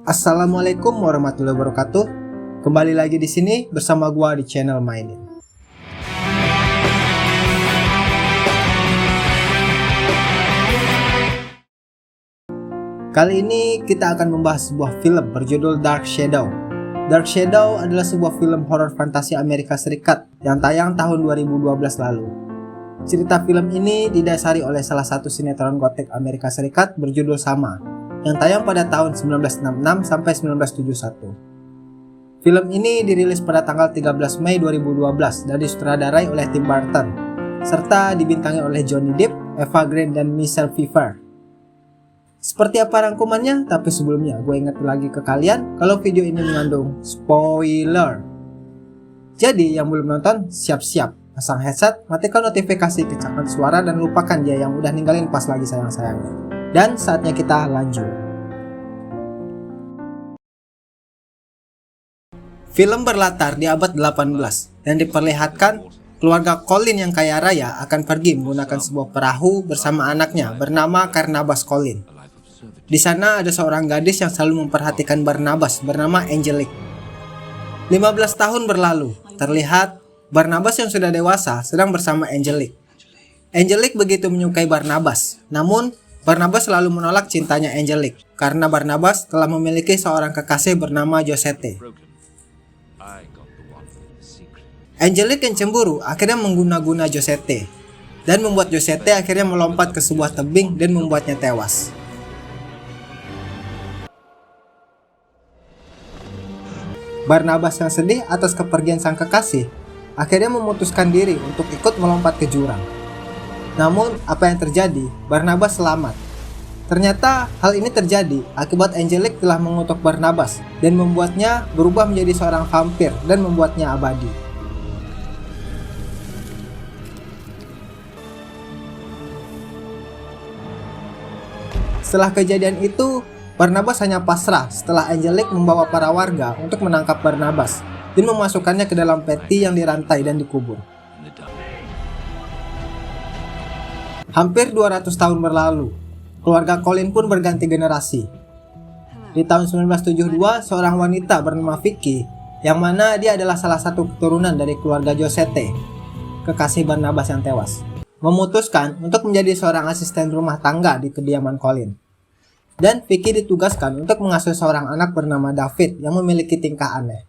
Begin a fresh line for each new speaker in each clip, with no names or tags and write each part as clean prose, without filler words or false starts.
Assalamualaikum warahmatullahi wabarakatuh. Kembali lagi di sini bersama gua di channel Mainin. Kali ini kita akan membahas sebuah film berjudul Dark Shadow. Dark Shadow adalah sebuah film horor fantasi Amerika Serikat yang tayang tahun 2012 lalu. Cerita film ini didasari oleh salah satu sinetron gotik Amerika Serikat berjudul sama, yang tayang pada tahun 1966 sampai 1971. Film ini dirilis pada tanggal 13 Mei 2012 dan disutradarai oleh Tim Burton, serta dibintangi oleh Johnny Depp, Eva Green, dan Michelle Pfeiffer. Seperti apa rangkumannya? Tapi sebelumnya, gue ingat lagi ke kalian kalau video ini mengandung spoiler. Jadi yang belum nonton, siap-siap, pasang headset, matikan notifikasi kecakan suara, dan lupakan dia yang udah ninggalin pas lagi sayang-sayangnya. Dan saatnya kita lanjut. Film berlatar di abad 18 dan diperlihatkan keluarga Colin yang kaya raya akan pergi menggunakan sebuah perahu bersama anaknya bernama Barnabas Colin. Di sana ada seorang gadis yang selalu memperhatikan Barnabas bernama Angelique. 15 tahun berlalu, terlihat Barnabas yang sudah dewasa sedang bersama Angelique. Angelique begitu menyukai Barnabas, namun Barnabas selalu menolak cintanya Angelique karena Barnabas telah memiliki seorang kekasih bernama Josette. Angelique yang cemburu akhirnya mengguna-guna Josette dan membuat Josette akhirnya melompat ke sebuah tebing dan membuatnya tewas. Barnabas yang sedih atas kepergian sang kekasih akhirnya memutuskan diri untuk ikut melompat ke jurang. Namun, apa yang terjadi? Barnabas selamat. Ternyata hal ini terjadi akibat Angelique telah mengutuk Barnabas dan membuatnya berubah menjadi seorang vampir dan membuatnya abadi. Setelah kejadian itu, Barnabas hanya pasrah setelah Angelique membawa para warga untuk menangkap Barnabas dan memasukkannya ke dalam peti yang dirantai dan dikubur. Hampir 200 tahun berlalu, keluarga Colin pun berganti generasi. Di tahun 1972, seorang wanita bernama Vicky, yang mana dia adalah salah satu keturunan dari keluarga Josette, kekasih Barnabas yang tewas, memutuskan untuk menjadi seorang asisten rumah tangga di kediaman Colin. Dan Vicky ditugaskan untuk mengasuh seorang anak bernama David yang memiliki tingkah aneh.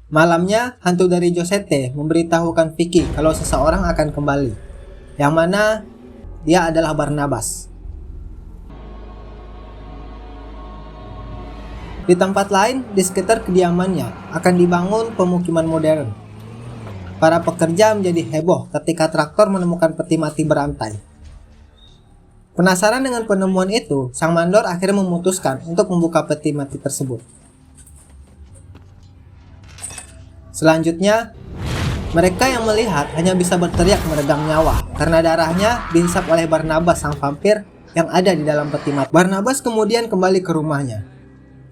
Malamnya, hantu dari Josette memberitahukan Vicky kalau seseorang akan kembali, yang mana dia adalah Barnabas. Di tempat lain, di sekitar kediamannya akan dibangun pemukiman modern. Para pekerja menjadi heboh ketika traktor menemukan peti mati berantai. Penasaran dengan penemuan itu, sang mandor akhirnya memutuskan untuk membuka peti mati tersebut. Selanjutnya, mereka yang melihat hanya bisa berteriak meregang nyawa karena darahnya dihisap oleh Barnabas sang vampir yang ada di dalam peti mati. Barnabas kemudian kembali ke rumahnya.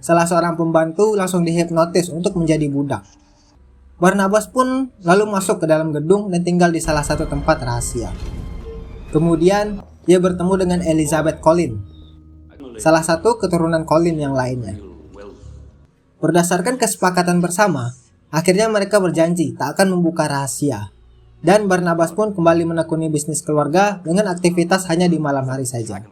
Salah seorang pembantu langsung dihipnotis untuk menjadi budak. Barnabas pun lalu masuk ke dalam gedung dan tinggal di salah satu tempat rahasia. Kemudian dia bertemu dengan Elizabeth Colin, salah satu keturunan Colin yang lainnya. Berdasarkan kesepakatan bersama, akhirnya mereka berjanji tak akan membuka rahasia. Dan Barnabas pun kembali menekuni bisnis keluarga dengan aktivitas hanya di malam hari saja.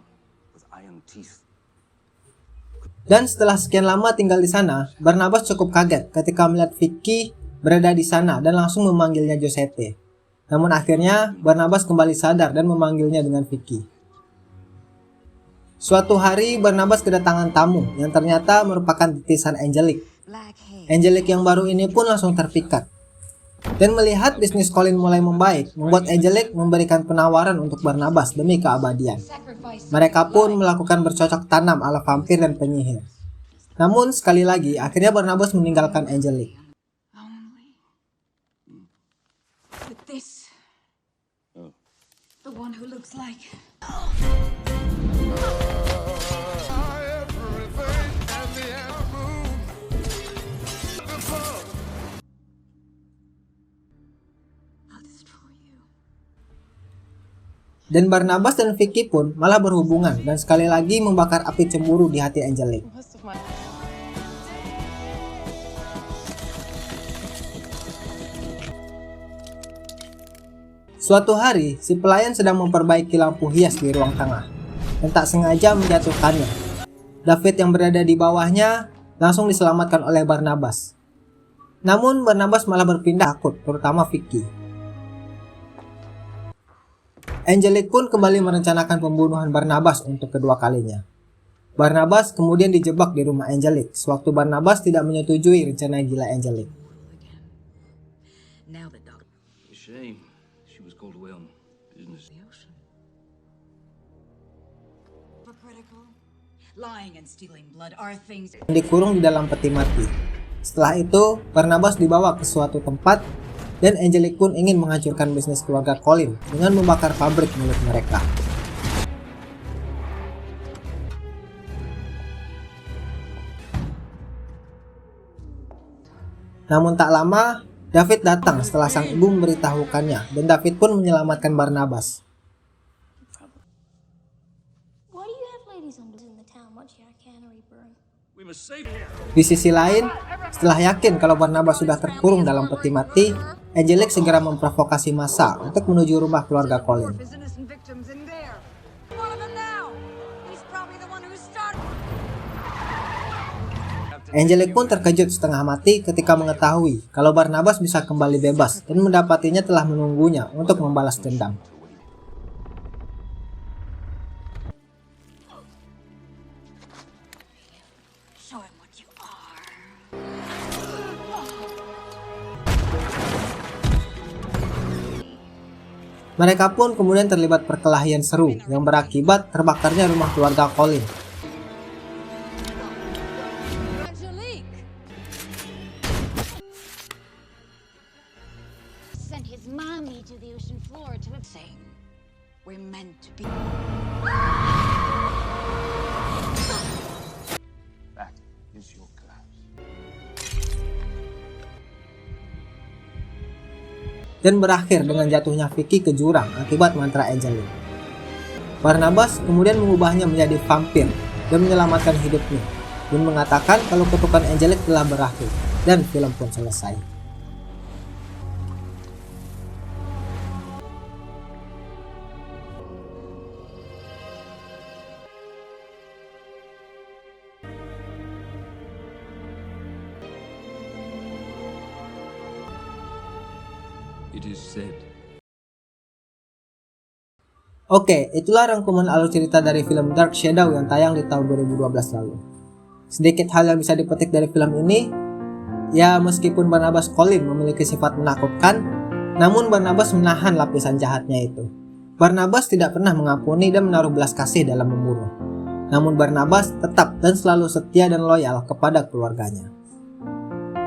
Dan setelah sekian lama tinggal di sana, Barnabas cukup kaget ketika melihat Vicky berada di sana dan langsung memanggilnya Josette. Namun akhirnya Barnabas kembali sadar dan memanggilnya dengan Vicky. Suatu hari Barnabas kedatangan tamu yang ternyata merupakan titisan Angelique. Angelique yang baru ini pun langsung terpikat. Dan melihat bisnis Colin mulai membaik, membuat Angelique memberikan penawaran untuk Barnabas demi keabadian. Mereka pun melakukan bercocok tanam ala vampir dan penyihir. Namun sekali lagi akhirnya Barnabas meninggalkan Angelique. Dan Barnabas dan Vicky pun malah berhubungan dan sekali lagi membakar api cemburu di hati Angelique. Suatu hari, si pelayan sedang memperbaiki lampu hias di ruang tengah dan tak sengaja menjatuhkannya. David yang berada di bawahnya langsung diselamatkan oleh Barnabas. Namun Barnabas malah berpindah takut, terutama Vicky. Angelique pun kembali merencanakan pembunuhan Barnabas untuk kedua kalinya. Barnabas kemudian dijebak di rumah Angelique sewaktu Barnabas tidak menyetujui rencana gila Angelique. Dikurung di dalam peti mati. Setelah itu, Barnabas dibawa ke suatu tempat dan Angelique pun ingin menghancurkan bisnis keluarga Colin dengan membakar pabrik milik mereka. Namun tak lama, David datang setelah sang ibu memberitahukannya dan David pun menyelamatkan Barnabas. Di sisi lain, setelah yakin kalau Barnabas sudah terkurung dalam peti mati, Angelique segera memprovokasi massa untuk menuju rumah keluarga Colin. Angelique pun terkejut setengah mati ketika mengetahui kalau Barnabas bisa kembali bebas dan mendapatinya telah menunggunya untuk membalas dendam. Mereka pun kemudian terlibat perkelahian seru yang berakibat terbakarnya rumah keluarga Colin. Dan berakhir dengan jatuhnya Vicky ke jurang akibat mantra Angelique. Barnabas kemudian mengubahnya menjadi vampir dan menyelamatkan hidupnya, dan mengatakan kalau kutukan Angelique telah berakhir, dan film pun selesai.
It is said.
Oke, itulah rangkuman alur cerita dari film Dark Shadow yang tayang di tahun 2012 lalu. Sedikit hal yang bisa dipetik dari film ini, ya meskipun Barnabas Colin memiliki sifat menakutkan, namun Barnabas menahan lapisan jahatnya itu. Barnabas tidak pernah mengampuni dan menaruh belas kasih dalam membunuh. Namun Barnabas tetap dan selalu setia dan loyal kepada keluarganya.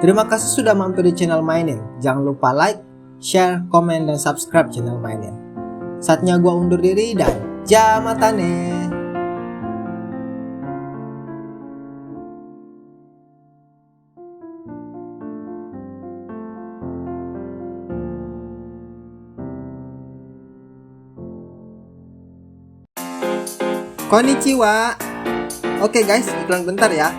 Terima kasih sudah mampir di channel Mainin. Jangan lupa like, share, komen, dan subscribe channel Mainin. Saatnya gua undur diri dan jamatane. Konnichiwa. Oke guys, iklan bentar ya.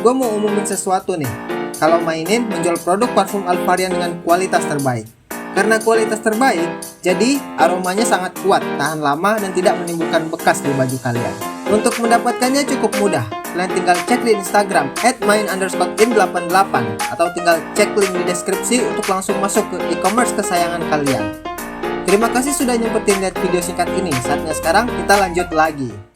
Gua mau umumin sesuatu nih. Kalau Mainin menjual produk parfum Alvarian dengan kualitas terbaik. Karena kualitas terbaik, jadi aromanya sangat kuat, tahan lama, dan tidak menimbulkan bekas di baju kalian. Untuk mendapatkannya cukup mudah. Kalian tinggal cek di Instagram @main_in88 atau tinggal cek link di deskripsi untuk langsung masuk ke e-commerce kesayangan kalian. Terima kasih sudah nyempetin lihat video singkat ini. Saatnya sekarang kita lanjut lagi.